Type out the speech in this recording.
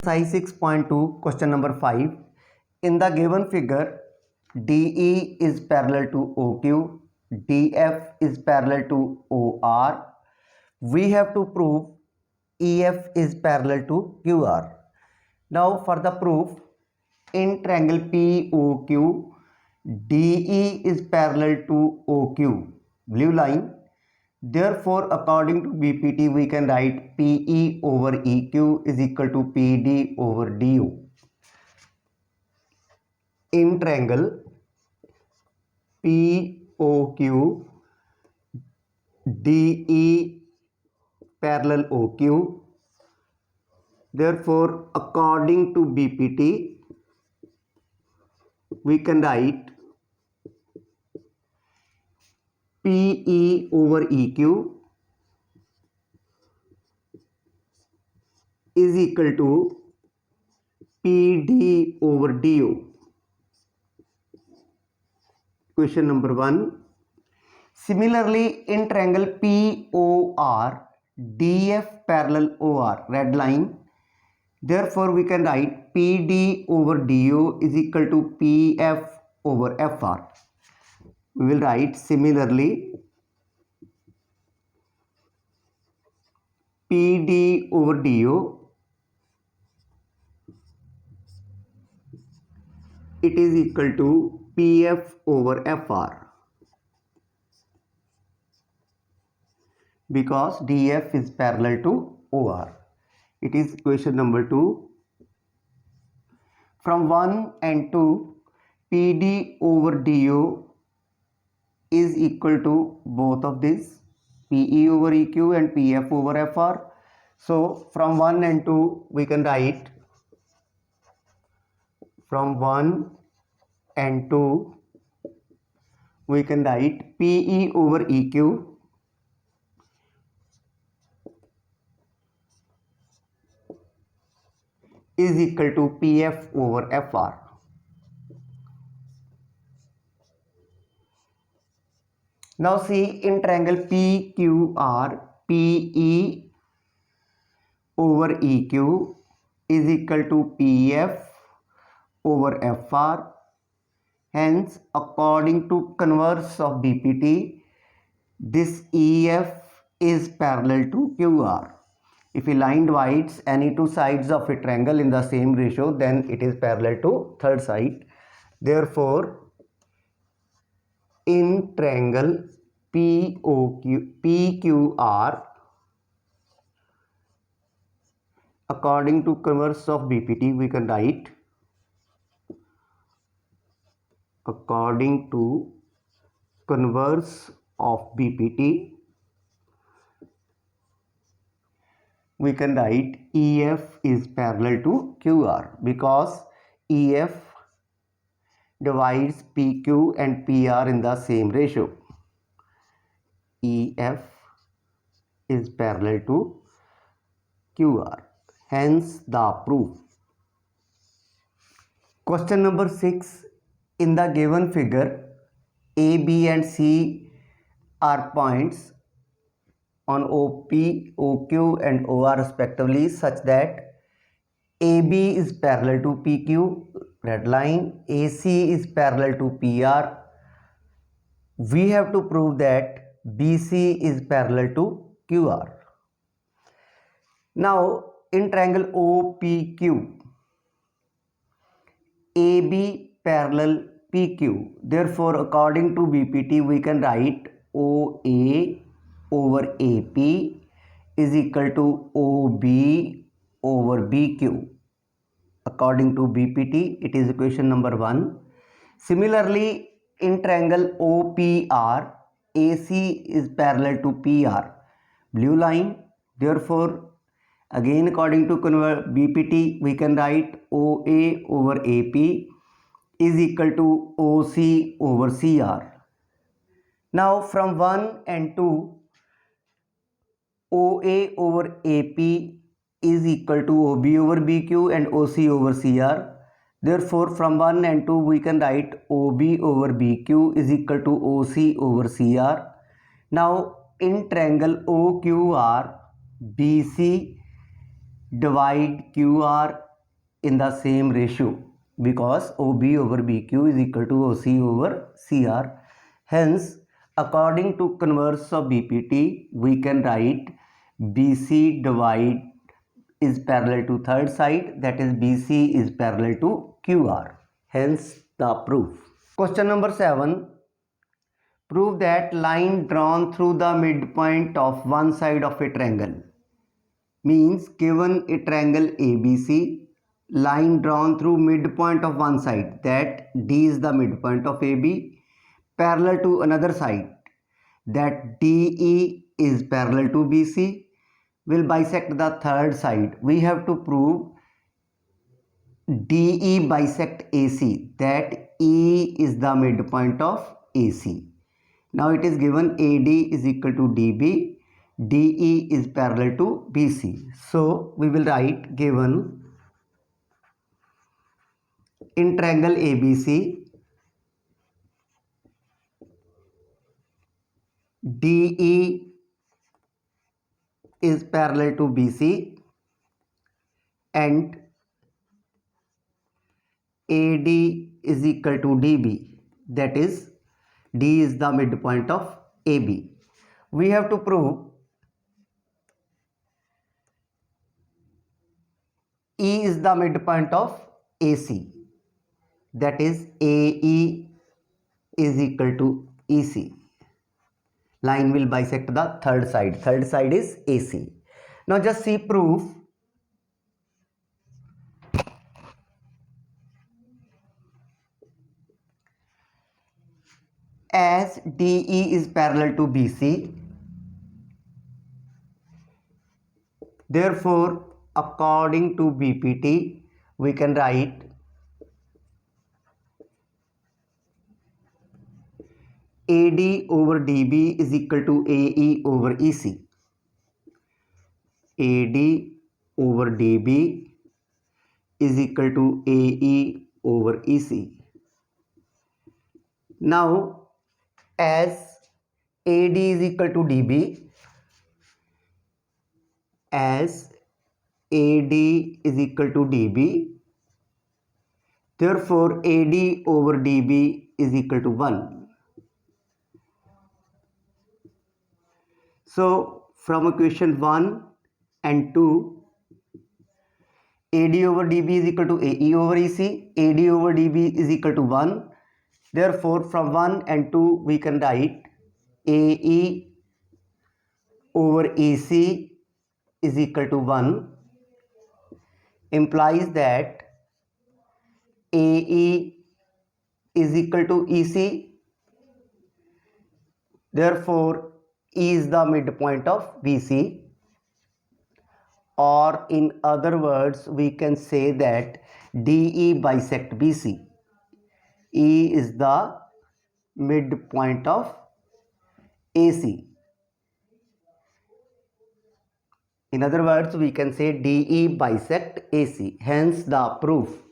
exercise 6.2 question number 5. In the given figure, DE is parallel to OQ, DF is parallel to OR. We have to prove EF is parallel to QR. Now for the proof, in triangle POQ, DE is parallel to OQ, blue line. Therefore, according to BPT, we can write PE over EQ is equal to PD over DO. In triangle POQ, DE parallel OQ. Therefore, according to BPT, we can write PE over EQ is equal to PD over DO. Question number 1. Similarly, in triangle POR, DF parallel OR, red line. Therefore, we can write PD over DO is equal to PF over FR. We will write similarly PD over DO, it is equal to PF over FR, because DF is parallel to OR. It is question number 2. From 1 and 2, PD over DO is equal to both of these, PE over EQ and PF over FR. So from 1 and 2 we can write, from 1 and 2 we can write PE over EQ is equal to PF over FR. Now see, in triangle PQR, PE over EQ is equal to PF over FR. Hence, according to converse of BPT, this EF is parallel to QR. If we line divides any two sides of a triangle in the same ratio, then it is parallel to third side. Therefore, in triangle PQR, according to converse of BPT, we can write, according to converse of BPT, we can write EF is parallel to QR, because EF divides PQ and PR in the same ratio. EF is parallel to QR. Hence the proof. Question number 6. In the given figure, A, B and C are points on OP, OQ and OR respectively, such that AB is parallel to PQ, red line, AC is parallel to PR. We have to prove that BC is parallel to QR. Now, in triangle OPQ, AB parallel PQ. Therefore, according to BPT, we can write OA over AP is equal to OB over BQ. According to BPT, it is equation number 1. Similarly, in triangle OPR, AC is parallel to PR, blue line. Therefore, again according to BPT, we can write OA over AP is equal to OC over CR. Now from 1 and 2, OA over AP is equal to OB over BQ and OC over CR. Therefore, from 1 and 2 we can write OB over BQ is equal to OC over CR. Now in triangle OQR, BC divide QR in the same ratio because OB over BQ is equal to OC over CR. Hence, according to converse of BPT, we can write BC divide is parallel to third side, that is BC is parallel to QR. Hence the proof. Question number 7. Prove that line drawn through the midpoint of one side of a triangle. Means given a triangle ABC, line drawn through midpoint of one side, that D is the midpoint of AB, parallel to another side, that DE is parallel to BC, will bisect the third side. We have to prove DE bisect AC, that E is the midpoint of AC. Now it is given AD is equal to DB, DE is parallel to BC. So we will write given in triangle ABC, DE is parallel to BC and AD is equal to DB, that is D is the midpoint of AB. We have to prove E is the midpoint of AC, that is AE is equal to EC. Line will bisect the third side. Third side is AC. Now just see proof. As DE is parallel to BC, therefore according to BPT we can write AD over DB is equal to AE over EC. AD over DB is equal to AE over EC. Now as AD is equal to DB, as AD is equal to DB, therefore AD over DB is equal to 1. So from equation 1 and 2, AD over DB is equal to AE over EC, AD over DB is equal to 1. Therefore from 1 and 2 we can write AE over EC is equal to 1, implies that AE is equal to EC, therefore E is the midpoint of BC, or in other words we can say that DE bisect BC. E is the midpoint of AC. In other words we can say DE bisect AC. Hence the proof.